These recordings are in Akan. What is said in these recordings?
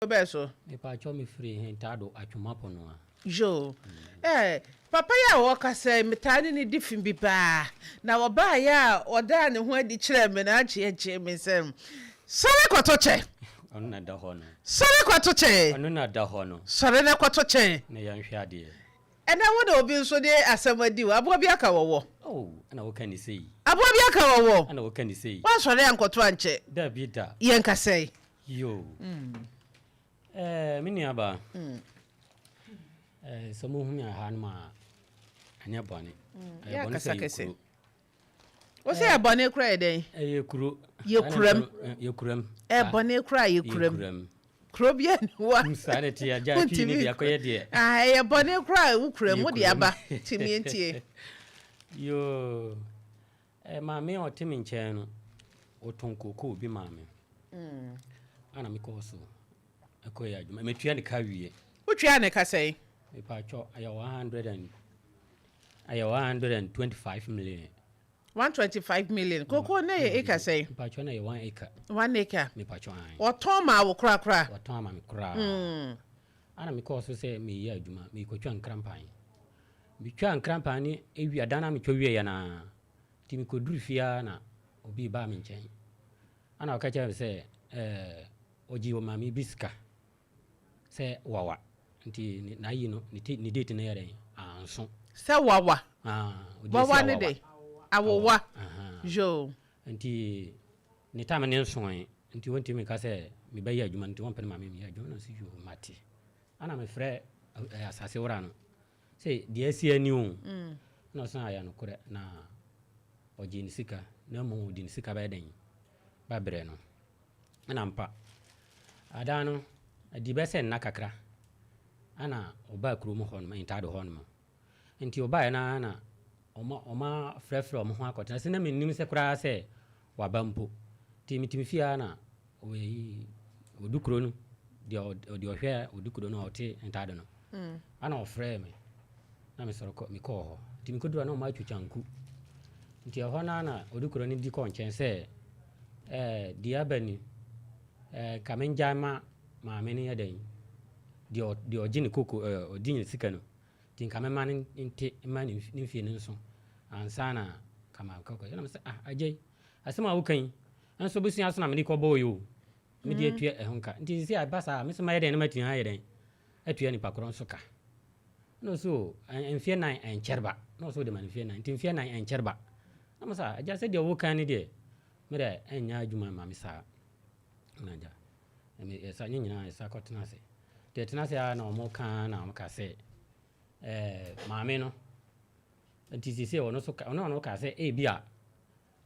Obeso. If I show me free, and Tado, I come up on one. Jo. Papa ya waka say metani ni different bi ba. Na oba ya oda ne ho adi kire me na ache me sem. Sore kwatoche. Onu na da ho no. Sore kwatoche. Onu na da ho no. Sore na kwatoche. Na yan hwe ade. Ena wo da obi nso de asamadi wo abo bi aka wo. Oh, ana wo kan ni sei. Abo bi aka wo. Ana wo kan ni sei. Wa sore ankoto anche. Da bi da. Yen ka sei. Yo. Mini aba. So mo hu ya han ma anya bone. Ya kasa kese. O se abone kura eden. Ye kuro. Ye kuram. Ye kuram. Bone kura ye kuram. Kuro bia ni wa. Insanity aja pi ni bia koye de. Ye bone kura wo kuram wo de aba. Timi entie. Yo. Ma me o timi nche no. O tonko ko bi ma me. Ana me ko so. Akoye aduma. Metua ne ka wie. Wo tua ne ka sei. Me pa cho aya 125 million. 125 million. Koko na ye eka sei. Me pa cho na ye 1 acre. 1 acre. Me pa cho an. Oton ma wo kura. Oton ma me kura. Ana me ko so say me ye aduma. Me ko twa nkrampan. Me twa nkrampan ni ewi adana me twa wie ya na. Ti me ko duru fia na obi ba me nchen. Ana o ka cha say oji o ma me biska. Say wawa. Nti na yi no ni date na yare anso se wawa wawa ne de awowa jo nti ni time ne nso nti wonti me ka se me ba yi adwuma nti won pe ma me adwuma no si yo mate ana me frɛ asase wora no se de asi ani o no san aya no kore na oji ni sika na mo di ni sika ba den ba bre no ana mpa ada no adi be se na kakra ana oba krumo hon ma intado hon ma nti oba na oma frefre omo ho akotena se na mennim se kura se wabampo ti mitimi fia na oyi odukro no de ohwe odukro no ote intado no ana ofre me na me soro mi ko ho ti mi kodura na ma twuchanku nti ho na odukro ni di ko nchen se di abani kamenja ma me ni yaden di ogini koko odini sika no tinka me man nti man ni fie ne nso ansa na kama koko yana me ajay asema wo kan anso besu aso na me ko boyo me di atue ehonka nti si abasa me so ma yeden na matin ha yeden atue ni pakoro nso ka no so enfie nan encherba no so de man fie nan nti fie nan encherba na me sa aja se de wo kan ni de me de enya adwuma ma me sa na ja me esa nyina esa kotena se tena se na omo kan na omo ka se maame no nti sisi ono so ono ka se bia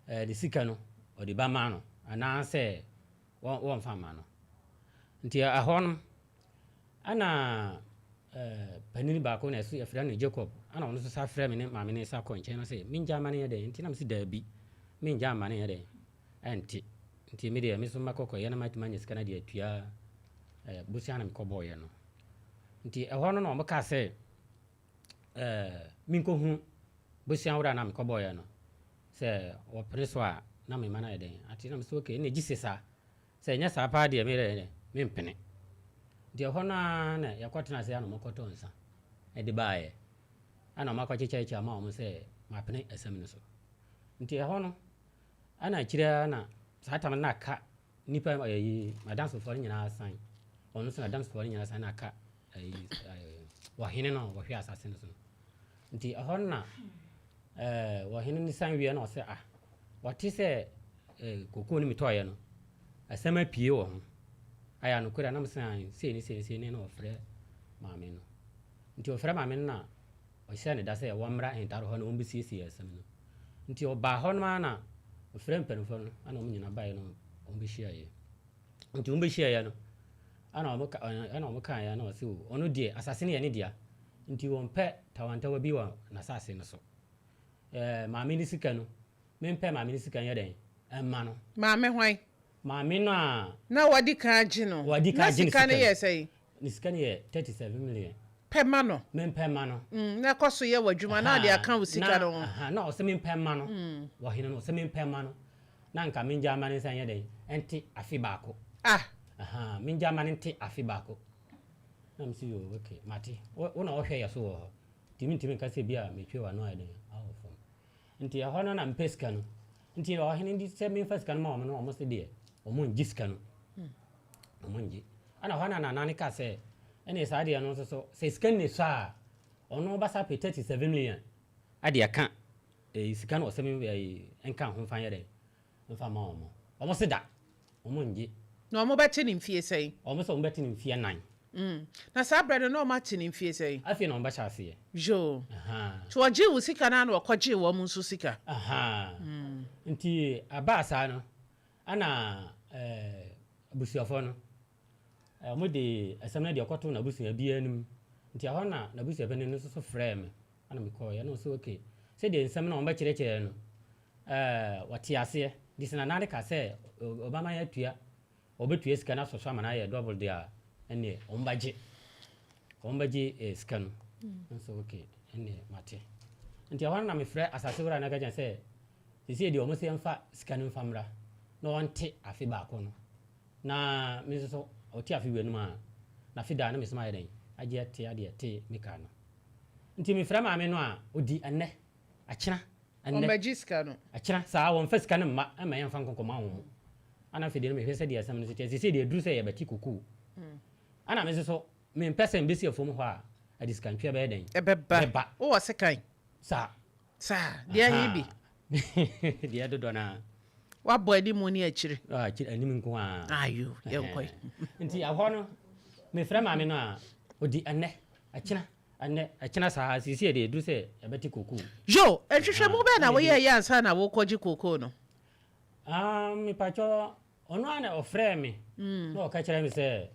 de sika no o de ba ma no ana se won fa ma no nti ahon ana panini ba ko na su ya fra no Jacob ana ono so sa fra me ne maame ne sa ko nche no se minja ma ne ye de nti na me si da bi minja ma ne ye de nti me de me so makoko ye na matima nya sika na de atua busiana mkobo ye no nti eho no no mka se minko hu busiana wura na mkobo ye no se o preso a na me mana eden ati na mso okay ne gisesa se nya sa pa de me mpene nti eho na yakwatena se ana mkoto nsa e de baaye ana makwacheche ama o se mapene asam no so nti eho no ana kire na satam na ka nipa yi madam for nyina asan ono so dance for nyina sana aka wahene no wahwe asase no so nti ahon na wahene ni san wie na o se wati se koko ni mitoye no asema pie wo ho aya no kura na msan se ni na ofre maame no nti ofre maame na o se ne da se wamra entaro ho na ombi siesie asem no nti oba ho na na ofre mpanufo no ana o nyina bae no ombi hia ye nti ombi hia ye no ana omo kan ya na o se ono die asase ne ye ne dia nti won pe tawantawa bi wa na asase no so maame ni sika no mempe maame ni sika ye den emma no maame hwan maame no na wadi kan agi no na sika ne ye sei ni sika ne ye 37 million pe ma no mempe ma no na koso ye wadwuma na de aka wo sika no na o se mempe ma no wo hene no o se mempe ma no na nka menja ma ne san ye den enti afi baako aha minja manente afi baako na msi yo okay mate wona wo hwe yeso wo timi ka se bia metwe wa no ade awo fom nti ya hono na mpeska no nti o hene ndi se me faska no ma no mo se de o mo ngiska no o mo ngi ana hona na nane ka se ene sa de no so se scan ne so a ono basa pe 37 million ade aka sika no se me enka ho fan yede mfa ma o mo se da o mo ngi no mo beti ni mfie sei o mo so mo beti ni mfie 9 na sa brede no ma ti ni mfie sei afi no mba chase jo aha to oji wo sika na na okoje wo mu nso sika aha nti abasa no ana abusuafo no mo de asem na de okoto na abusua bia nim nti aho na abusua bene no so frɛ me ana me call ya no so okay se de nsem na mba kyerɛkyerɛ no wati ase di sina na ka se obama ya tua obetua sika na so so amana ya double dia ene ombaje sika no so okay ene mate nti aho na me frɛ asase wura na ka jan se sisi de omo se mfa sika no mfamra na wonte afi baako no na me so oti afi wenu ma na fi da na me sema yeden age ate ade ate me ka no nti me frɛ ma me no a odi enne akena enne ombaje sika no akena saa won fa sika no ma ma yemfa nkonkoma wo ana fi de no me hwɛ sɛ de asɛm no sisi de duru sɛ ye beti kuku ana me so me mpɛsɛ mbesi afom hɔ a ade sika ntwe ba yeden ebeba wo wɔ sekan sa dia hibi dia dodo na wa boy di mo ni akiri anim nko a ayo ye nkoi nti ahɔ no me frɛ ma me no a odi enne akena saa sisi de duru sɛ ebeti kuku jo ehwehwɛ mu be na wo ye ansa na wo koji koko no me pacho ono ana ofrɛ me na o ka kyerɛ me sɛ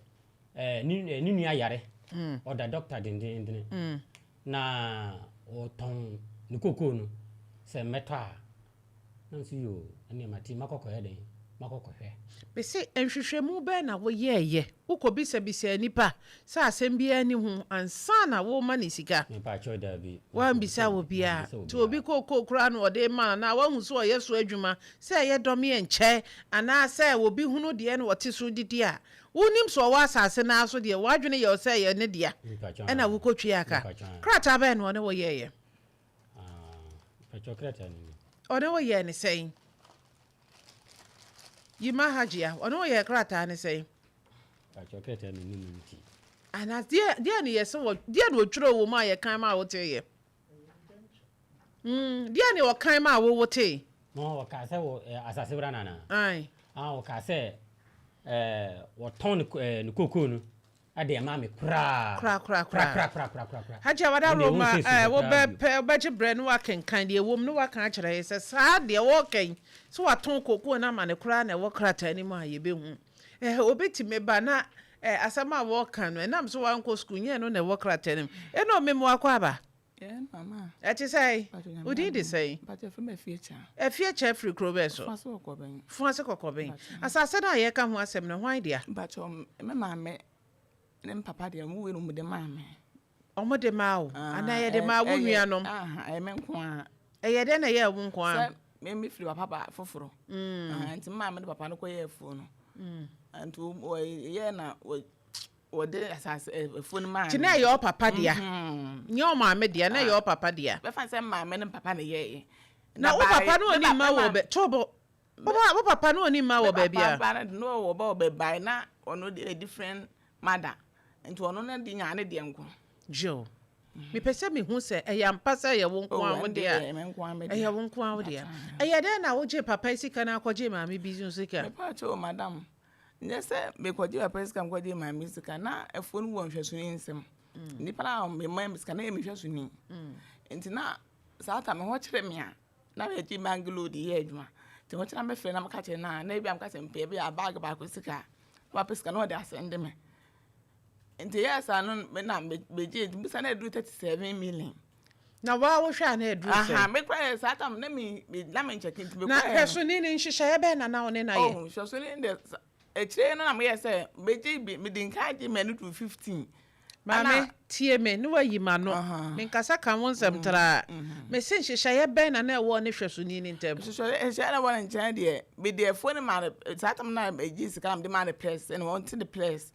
ni nua yare oda doctor dindindin na o ton ni koko no sɛ metɔ a na nso yo ene mati makɔkɔ yɛ den makɔkɔ hwɛ be se ehwehwɛ mu be na wo ye wo ko bisa nipa sɛ asɛm bia ni ho ansa na wo ma ni sika me pacho da bi wa mbisa wo bia to obi koko kura no ode ma na wa hu so ɔyɛ so adwuma sɛ yɛ dɔm yɛ nkyɛ ana sɛ obi hunu de no wɔte so didi a wonim so wa asase na so de wadwene yɛ sɛ yɛ ne dia ɛna wo kotwe aka krata ba no ne wo ye pacho krata ni ɔne wo ye ne sɛn yima hajia ɔne wo ye krata ne sɛn pacho krata ni nti ana dia ne yɛse wo dia ne otwuro wo ma yɛ kan ma wo te ye dia ne wo kan ma wo te no wo ka sɛ wo asase bra nana ai wo ka sɛ wo ton ne koko no ade ma me kra hajia wada roma wo be je bre no akenkan de wom no waka akyerɛ sɛ saa de wo kan so waton koko na ma ne kra na wo krata ni ma ye be hu obeti me ba na asama wo kan no nam so wan ko school nye no na wo krata ni no me mo akwa aba mama ati say udi de say but from a future free krobe so fuase kokoben asase na ye ka ho asem no hwan dia but me mama ne papa dia mu we no mu de mama omo de mawo ana ye de mawo nuanom me nko a ye de na ye wo nko a me free papa foforo nti mama de papa no koye afu no nti ye na o de asase afu no ma ti na ye o papa dia nye o mama dia na ye o papa dia be fa se mama ne papa na ye na o papa no oni ma wo be tobo wo papa no oni ma wo ba bia papa no wo ba be bai na ono de different mother nti ono na di nya ne de nko jo me pese me hu se eyampa se ye wo nko a wo de a eye wo nko a wo de a eye de na wo je papa sika na akwaje mama business sika me pa cho madam nye se me kwaje papa sika kwaje mama sika na efo no wo nhweso ni nsem ni para me mama sika na me hweso ni nti na sa ta me ho kire me a na we ti manglo di ye adwuma ti ho kire me fe na maka kire na bi am ka se mpe bi a bag ba ko sika papa sika na wo de asende me nti yes anu me na beje bisa na edu 37 million na wa wo hwa na edu se me kwa sa tam na me check nti be kwa na hweso ni nhyehyɛ ebe na na one na ye hweso ni de ekire no na me yes beje me din ka di me no 15 Mame tie me no wayi ma no me nkasa ka won sem tra me sen hyehyɛ ye ben na na wo ne hwesoni ni ntem hyehyɛ na won nkyɛn de be de phone ma satam na egi sika am de ma the press and want the press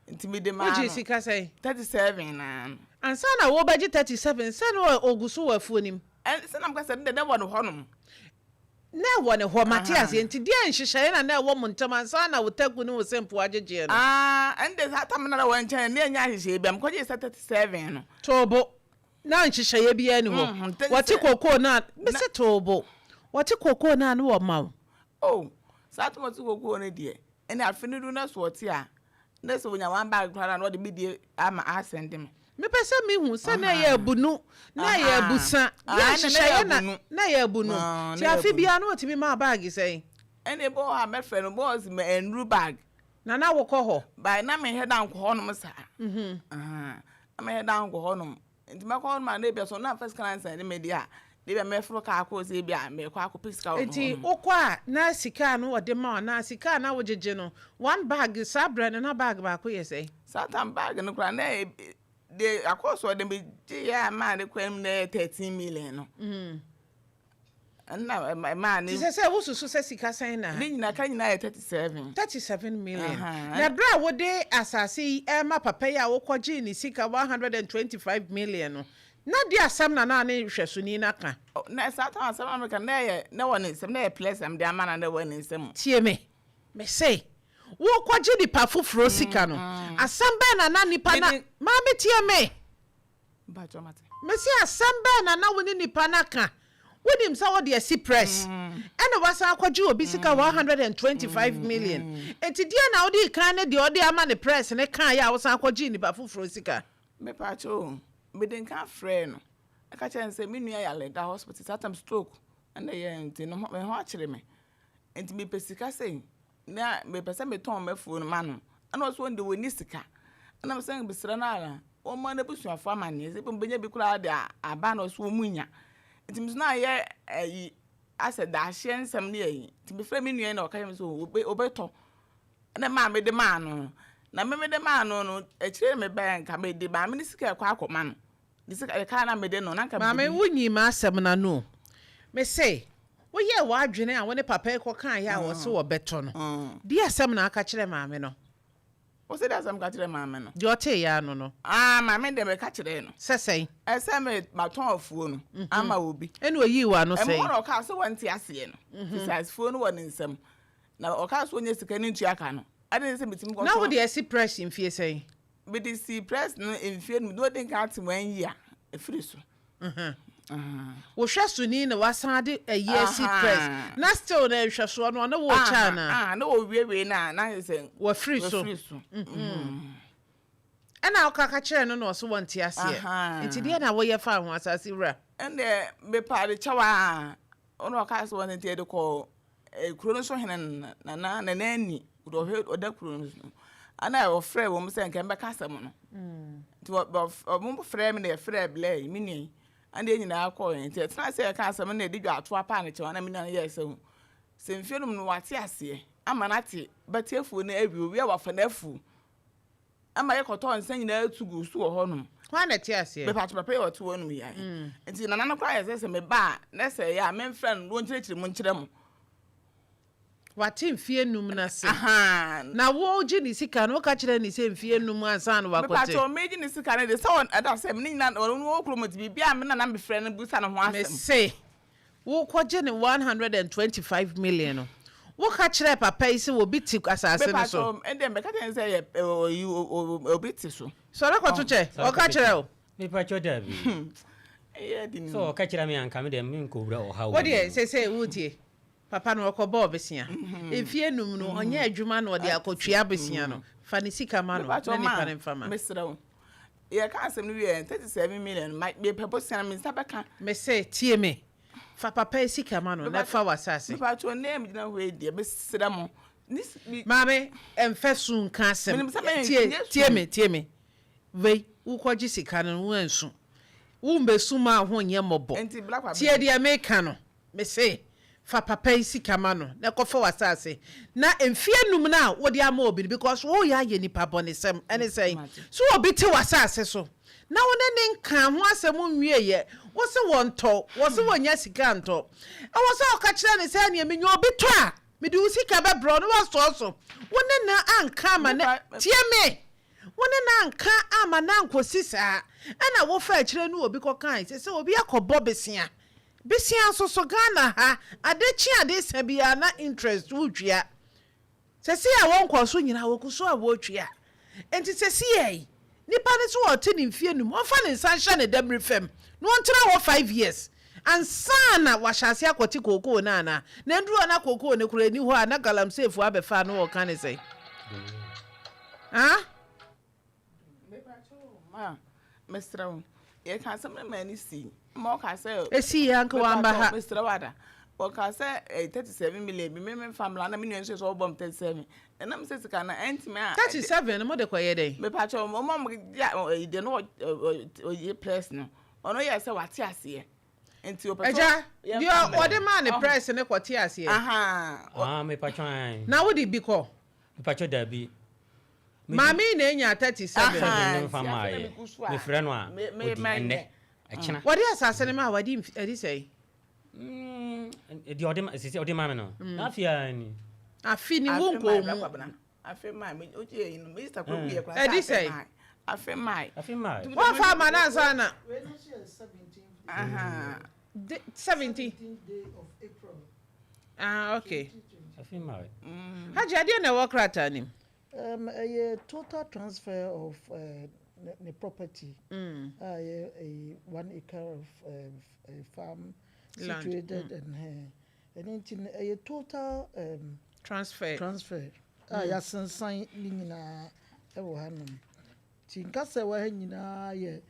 ntimi de ma egi sika sai 37 na ansa na wo baji 37 se no ogusu wa fuonim en se na mkasa de won honom na wone ho Matias enti dia nhyehyɛ na wo montam ansa na wo taku ne wo sempo agegye no ende satam na won nkyɛn ne nya hyehyɛ bi am koje 37 no tobo na nhyehyɛ bi ani ho wɔte kokoo na me se tobo wɔte kokoo na no wo ma oh satam wɔte kokoo ne de ene afini du na so wɔte a na so wonya wan bag kwara na wɔde bi die ama asend me pese mi hu se na ya abunu na ya abusa ya hyehyɛ na ya abunu ti afi bia no otimi ma bag sei ene bo ha me friend boss me enru bag na wo kɔ hɔ by na me head down kɔ hɔ no sa me head down kɔ hɔ no nti me kɔ ma na bia so na first class and me dia de bia me fro ka akɔ se bia me kɔ akɔ physical no nti wokɔ a na sika no wɔde ma na sika na wo gyegye no one bag sa brand na bag ba kɔ yɛ sei satan bag no kra na de akoso de be ya ma de kwam na 13 million no na ma ni se wo susu se sika san na ni nyina ka nyina 37 million na bra wo de asase ma papa ya wo kɔgye ni sika 125 million no na di asam na na ne hwesoni na ka na satan asam America na ye na woni sem na ye plus am de amana na woni sem tie me say wo kɔgye di pa foforo sika no asam ba na nipa na ma me tie me ba chomate me say asam ba na woni nipa na ka wonim sa wo de si press ene wasa akɔgye obi sika 125 million enti dia na wo di kan ne de odi ama ne press ne kan ya wo san akɔgye ni pa foforo sika me pa cho me den kan frɛ no aka chen say me nua ya le da hospital satam stroke and ye enti no me ho akere me enti me pesika say na me pese me ton me fu no ma no ana so nde woni sika ana me say besra na ala o ma na busuafo amane se benya bi kura de aba na so munya enti me na ye ayi ase da hye nsam ne ayi enti me fra me nua na o ka me so obeto na ma me de ma no na me de ma no no akire me ba nka me de ba me sika kwa akoma no de sika ka na me de no na nka ma me wunyi ma asem na no me say wo ye wa adwene a woni papa e kan ya wo so wo beto no di asem na aka kire ma me no wo se da asem ka kire ma me no di ote ya no no ma me de me ka kire no sesei ese me ma ton afuo no ama obi eni oyi wa no sei e mo ro ka so wanti ase no size fuo no woni nsam na o ka so onye sika ni ntua ka no ade se metim ko na wo de esi press in fie sei be de si press no in fie no do de ka ati wan yi a e free so wo hwesoni na wasade esi press na still na hweso no na wo cha na na wo wiewe na say wo free so ana okaka kire no no so wanti ase enti de na wo ye fa ho asase wura ende me pa de chawa ono ka so wanti de ko kuro no so hene na nani do he oda kuro no ana wo frɛ wo mse nka mbeka asem no nti wo frɛ me na frɛ blay mini ande nyina akɔ nti tena sɛ ka asem na edi dwa ato apa ne chewa na mini na ye se hu se mfienum no wate ase ama na te batiefu na awi owi awafa na afu ama ye kɔtɔ nsa nyina atugu so wɔ hɔnom kwa na te ase be patro papa ye wɔ to wonum ya nti na nana kwa ye se me ba na sɛ ya me friend wo nkyerɛkyerɛ mu nkyerɛ mu wate mfie num na se na wo gi ni sika no ka kire ni se mfie num ansa no wakote me patro me gi ni sika ne de so ada se me nyina wo kro moti bibia me na me friend busa no ho asem me se wo ko gi ni 125 million no wo ka kire papa yi se wo biti asase no so me patro ende me ka ten se ye obiti so so na ko to che o ka kire o me pa cho da bi so o ka kire me anka me de me nko wura o ha wo de se wutie papa no ko bo besia efie num no onye adwuma no de akotwea besia no fa ne sika ma no na ni pa ne fama mesrawo ye ka asem no wie 37 million me pebo sia me sabeka me say tie me fa papa sika ma no na fa wasase me pa to name gina ho e de besra mo mame emfa sun ka asem tie me we wo kwaji sika no wo ansu wo mbesu ma ho nye mobo tie de America no me say fa papa isi kamano na kofa wasase na emfie num na wo de ama obi because wo ya ye nipa bonesem ene say so obi te wasase so na wo ne nka ho asem nwie ye wo se wonto wo se wonya sika nto e wo se oka kire ne say ne menyo obi to a me de usika be bro no wo so wo ne na anka ma na tie me wo ne na anka ama na nkosi saa na wo fa kire no obi kokan se obi akobo besia besia so Ghana ha adechi adesa bia na interest wutwia sesi a won kwaso nyina wokuso a wotwia enti sesi ei nipa ne so wote ne mfie num ofa ne nsanhya ne dabri fam no ontra wo 5 years ansana washase akwoti kokoo na nduru na kokoo ne kura ni ho a na galamsefu abefa no wo kan sei ha ma Mr. ye kan some many see more can say esi yanko amba ha Mr. Wada o ka say 37 million bi me family na me nwan so bom 37 and am say sika na enti me 37 mo de koye dey me pa cho mo de no o ye press no ono ye say wate ase enti o pa eja yo ode man ne press ne kwate ase me pa cho na wo di bi ko me pa cho da bi mami na enya 37 me fama ye me frɛ no a odi ene wadi asase ne ma wadi edi sei di odi ma me no na afia ni afi ni wo nko mu afi mai me oje yin Mr. Koku ye kwa edi sei afi mai wa fa ma na sana 17th day of April. Okay. afi mai Haji ade na wokrata ni A total transfer of the property. A 1 acre of farm land situated and a total transfer. Ya sensan ni nyina e wo hanum. Ti nkasa wa ha nyina ye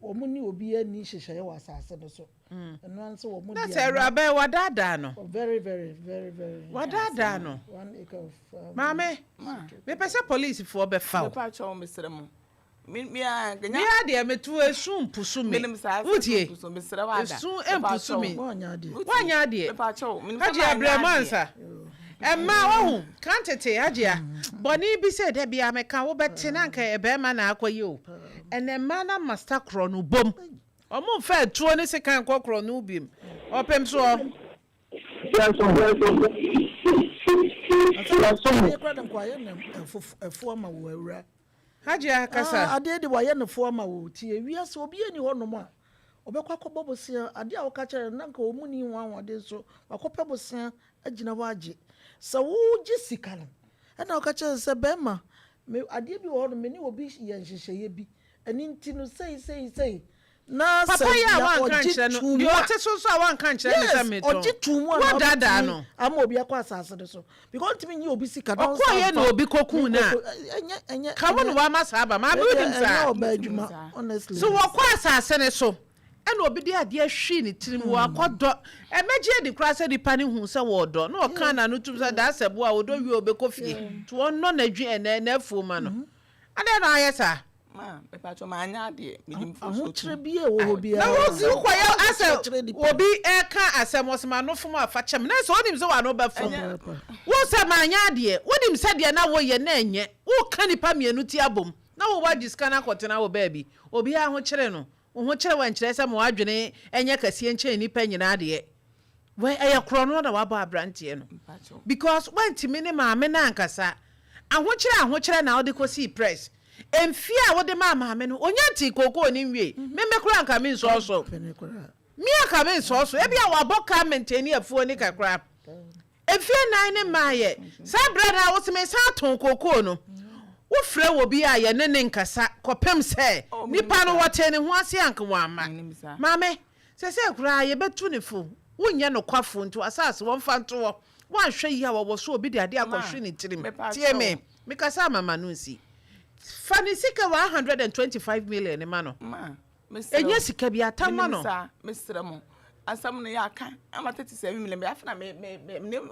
omuni obi ani hyehyeye wa asase no so. Eno anse wo mu dia. That's a rabe wadada no. Very Wadada no. 1 acre of Mame. Me pese police for be fa. Me pa cho Mr. Mo. Me a ganya. Me ade me tu esu mpusu me. Utie. Mr. Wada. Esu empusu me. wanya ade. Me pa cho. Haji Abremansa. Emma wahu kantete Hajia. Boni bi se de bia me kan wo betena nka e be ma na akwaye o. Ene ma na master kro no bom. Omo fa tuo ne se kan kokro no bim. Opemsuo. Hajia kasa. Ade de waye ne fo ma wo tie wiase obi ani honom a obekwa kobobosia ade a wo ka kere nanka omuni wanwade so wakope bosia agina waje sa wo ji sika no na wo ka kere se bema me ade bi wo no me ni obi ye nhyehyeye bi ani ntinu sei na papa ya wan kan kire no di o te so wan kan kire ne se meto oji tumu wa dada no ama obi akwa asase de so because ntimi nyi obi sika don so ye na obi kokun na enye kawo no wa masaba ma bi dim sa oba adwuma honestly so wo kwa asase ne so ena obi de ade ahwi ne tirim wo akodo emeje di kra se di pani hu se wo do na o kan na no tum se da asebo a wo do wi obekofie to no na dwi ene na afu ma no ade na ayesa ma me pa cho ma anya de me dim fo so tre bi e wo bi na wo zi kwa ya ase obi e kan asemo se ma no fo ma fa chem na so onim se wa no ba fo wo se ma anya de wonim se de na wo ye na enye wo kan nipa mienu ti abom na wo wa jiska na kotena wo baabi obi a ho kire no wo kire wan kire se mo adwene enye kasie nche nipa nyina de we eye kro no na wa ba abrante no because when timi ne ma me na ankasa ahokire na wo de kosi press emfia wo de ma me no onya ti kokoo ni nwie me kura nka me nso so me aka me nso so e bia wa boka maintain afuo ni kakra efie nan ne maaye sa bra na wo se me sa ton kokoo no wo frɛ wo bi a ye ne nkasa kopem sɛ nipa no wote ne ho ase anka wa ma mame sɛ kura ye betu ne fo wonye no kwafo nto asase won fa nto wo hwɛ yi a wo so obi de ade akɔhwe ne tirim tie me kasa mama no nsi fani sika 125 million ne ma no enye sika bi atama no Mr. Mo asam no ya kan ama 37 million be afna me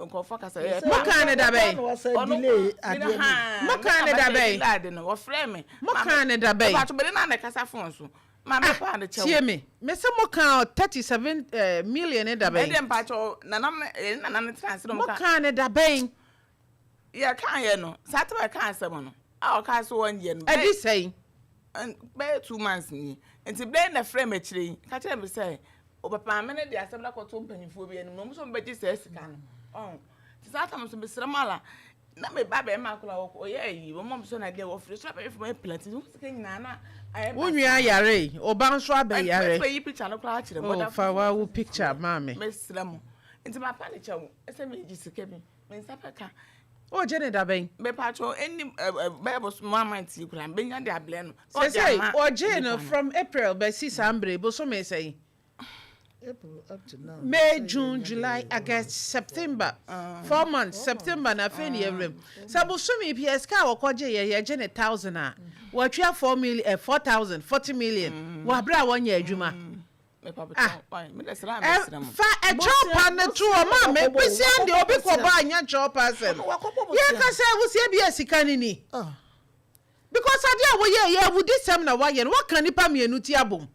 ko focus e moka ne da be moka ne da be lad no wo frɛ me moka ne da be ba to be na kasa fon so Mama pa de chew. Tie me say mo kan 37 million e da ben. E dem pa cho na trans no mo kan e da ben. Yeah, kan ye no. Saturday kan asem no. A o ka so 1 year no. E di say. And by 2 months ni. Enti blame na frame akiri. Ka tell me say o papa me ne de asem na koto mpanifo bi enu. Mo so beji say sika no. Oh. Ti Saturday so be sramala. Na me ba be ma kula o ye yi. Mo mo so na de wo free so be from plant. Wo sika nyina na. Unwa yare, oba nso abeyare. Me picture no kula akire. Oh, fa wa wo picture mama. Me sram. Enti ma pa ne chewo. Ese me ji sika bi. Me nsapeka. O je ne da ben. Me pacho any Bible mama ti kula be nya de able no. Say o je no from April be si sambre bo so me say. April up to now. May, June, July, August, September. 4 months. September na fe ni evrim. Sabo so me PS ka wo koje ye je ne 1000 a. Wo twa 4 million 4000, 40 million. Wo abra wo nya adwuma. Me papa me de sra me sra mo. Fa e chopa na tu o ma me bisi ande obi ko ba nya chopa sem. Ye ka say wo se bia sika ni. Because ade wo ye wudi sem na wa ye no wa kan nipa mienu ti abom.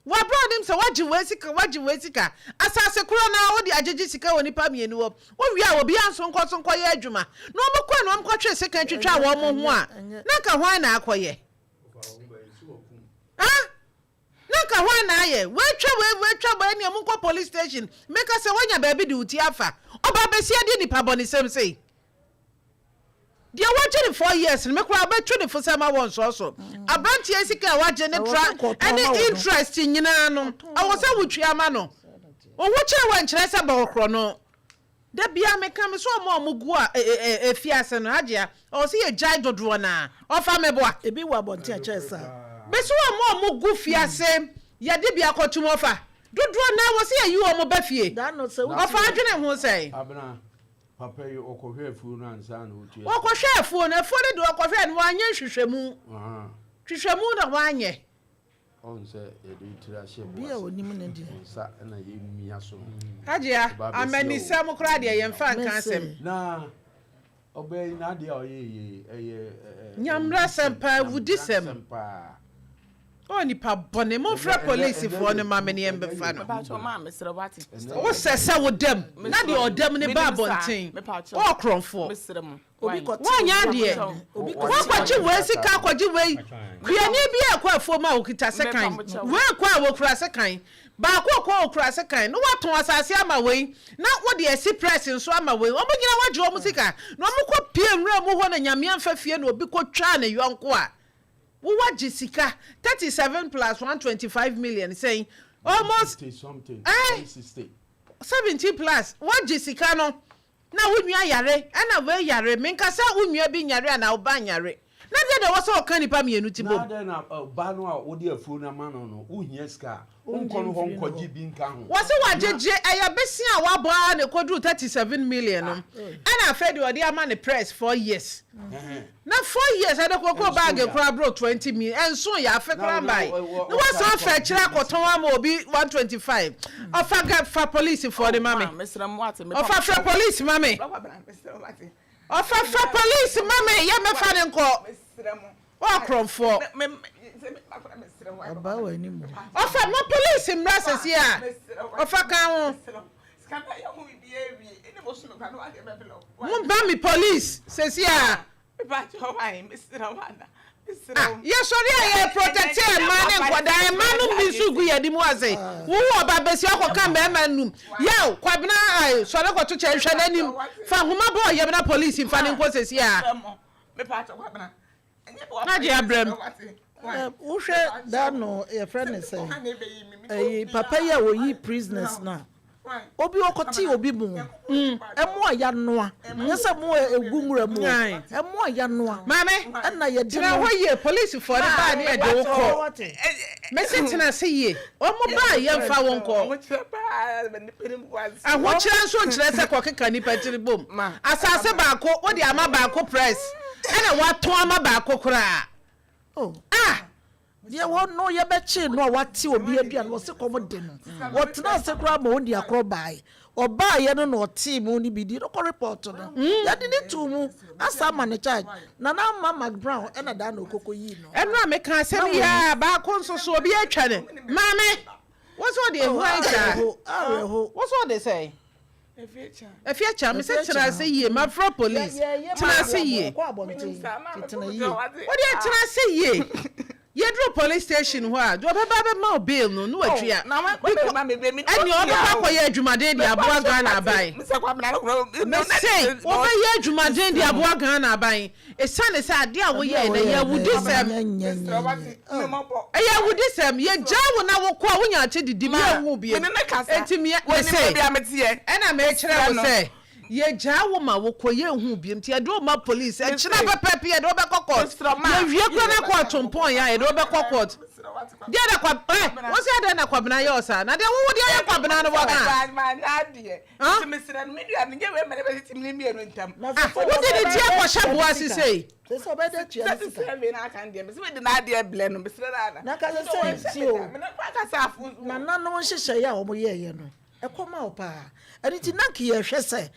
Wa brought him so waji wesika asase kuro na wo di ajeji sika woni pa mienu wo wi a obi anso nkoso ye adwuma no mo kwa no mo twe sika twetwa wo mo ho a na ka hwan na akoye na ka hwan na ye we twa ba ni mo kwa police station make us say wonya ba bi di uti afa oba besi ade nipa boni sem sei dia waje ni 4 years me kwa ba twe ni fosama won so abranti esika waje ni tra any interest nyina no awosa wutwi ama no wo kire wan kire se ba okro no da bia me kam so mo gu a efiase no agea o se ye jai dodo na ofa me boa Ebi wa bonti a chesa. be so mo gu fiase ye de bia kotum ofa dodo na wo se ye yi o mo ba fie Da no se ofa adwene ho sei Abna papa yi okohwe afu no ansa na otua. okohwe afu no afu ne do okohwe no anye hwehwemu hwehwemu na wanye On se edi tira she bo. Bia onim ne di. Sa na ye mia so. agea amani sam kra de ye mfa nka asem Na obey na de oye nyamra sempa wudi sem oni pa bone mo fra police for no ma me ne embefa no pacho ma me sra wati. wo sese wo dem na de odem ne ba bonten o kronfo Me sra mo. Obi ko wanya de Obi ko wo kwachi we sika kwaji we kuani bi akwa afo ma okita sekan we kwa wo kura sekan ba kwa okura sekan no waton asase ama we na wo de esi press nso ama we omo gina waje o musika no mo ko pie nwura mu ho na nyame amfa fie na obi ko twa na yonko a wo waje sika 37 plus 125 million saying almost something 70 plus waje sika no na wunua yare ana we yare menkasa wunua bi nyare na oba nyare na de wo so okanipa mienu ti bom na de na ba no a wo de afu na ma no uhia ska onko no ho nkoji bi nka ho wo se wajeje eya besi a wabo a ne kodru 37 million no ana afedi odi ama ne press 4 years na 4 years ade kokko bag kura bro 20 million enso ya afekra mbai no wo so afa kira koton ama obi 125 ofa fa police for the mame Mr. Mwati me ofa fra police mame ofa fra police mame ya me fa ne nko o kronfo Aba wa ni mo. ofa mo police mrasesi a ofa kan ho mo ba mi police sesi a ya sorry ya protect man nkwada man no bi su gu yadi mu ase wo oba besi akoka mema num ya kwabena ai sorry ko to hwe nanim fa homa bo ye na police fa ne nko sesi a na je abrem Wo hwe da no ye friend say. Papa ya wo yi prisoners na. Obi okoti obi mu. Emo aya noa. Nyesa mo egungura mu. Emo aya noa. Mame Na ye di tira ho ye police for the ba ne e de wo ko mesetina se ye o mo ba ye mfa won ko aho kira nso kira se ko keka ni patiri bom asase ba ko wo de ama ba ko press ena wato ama ba ko kura Deɛ wɔ no yɛbɛkye no a wate obi aduane wɔ se kɔm de no wɔtena ase koraa ma ɔndi akorɔ bae ɔbaa yɛ no na ɔtee mu no bi di no kɔ report no yɛde ne to mu asa ma ne charge na ma Mac Brown ɛna da na okoko yi no ɛno a meka asɛm yɛ baako nso so obi atwa ne maame what's all the what's all they say if you cham say tena say ye ma fro police tena say ye what do you tena say ye Yedro police station ho a do baba be ma bail no atwia na ma me ani oba kwa ye adwumaden di aboa Ghana aban me say oba ye adwumaden di aboa Ghana aban esane say ade a wo ye na ye wudisem ya wudisem ye jawo na wo kwa wo nya ache didi me hu bie entimi me say ena me kire wo say ye jawo ma wo ko ye hu biem ti do ma police e kira pepe ye do be court ye wie kro na court tompon ya e do be court dia na kwa wo se ada na kwabena ye osa na de wo dia ye kwabena no boga ma na de me sira no me dua me ge we me be sitim ni mienu ntam wo de tie kwa shabu asise so be de tia sika me na kan de me se de na de ble no me sira na ka se ti o me na ka sa afu na no nhyehyɛ ya wo ye no ekoma opa ani ti nanki ye hwɛ sɛ